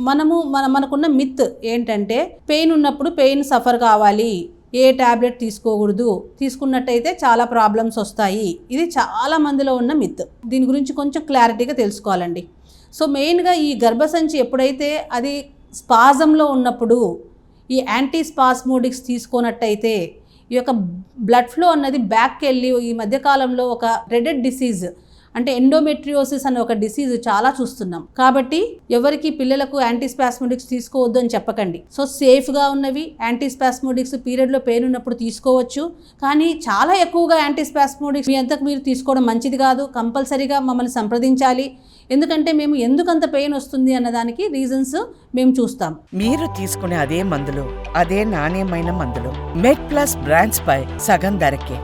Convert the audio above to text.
మనకున్న మిత్ ఏంటంటే పెయిన్ ఉన్నప్పుడు పెయిన్ సఫర్ కావాలి, ఏ ట్యాబ్లెట్ తీసుకోకూడదు, తీసుకున్నట్టయితే చాలా ప్రాబ్లమ్స్ వస్తాయి. ఇది చాలా మందిలో ఉన్న మిత్. దీని గురించి కొంచెం క్లారిటీగా తెలుసుకోవాలండి. సో మెయిన్గా ఈ గర్భసంచి ఎప్పుడైతే అది స్పాజంలో ఉన్నప్పుడు ఈ యాంటీ స్పాస్మోడిక్స్ తీసుకున్నట్టయితే ఈ యొక్క బ్లడ్ ఫ్లో అన్నది బ్యాక్కి వెళ్ళి ఈ మధ్యకాలంలో ఒక రెడెడ్ డిసీజ్ అంటే ఎండోమెట్రియోసిస్ అనే ఒక డిసీజ్ చాలా చూస్తున్నాం. కాబట్టి ఎవరికి పిల్లలకు యాంటీస్పాస్మోడిక్స్ తీసుకోవద్దు అని చెప్పకండి. సో సేఫ్గా ఉన్నవి యాంటీస్పాస్మోడిక్స్ పీరియడ్లో పెయిన్ ఉన్నప్పుడు తీసుకోవచ్చు. కానీ చాలా ఎక్కువగా యాంటీస్పాస్మోడిక్స్ మీ అంతకు మీరు తీసుకోవడం మంచిది కాదు. కంపల్సరీగా మమ్మల్ని సంప్రదించాలి. ఎందుకంటే మేము ఎందుకంత పెయిన్ వస్తుంది అన్నదానికి రీజన్స్ మేము చూస్తాం. మీరు తీసుకునే అదే మందులు, అదే నాణ్యమైన మందులు మెడ్ ప్లస్ బ్రాండ్స్ పై సగం ధరకే.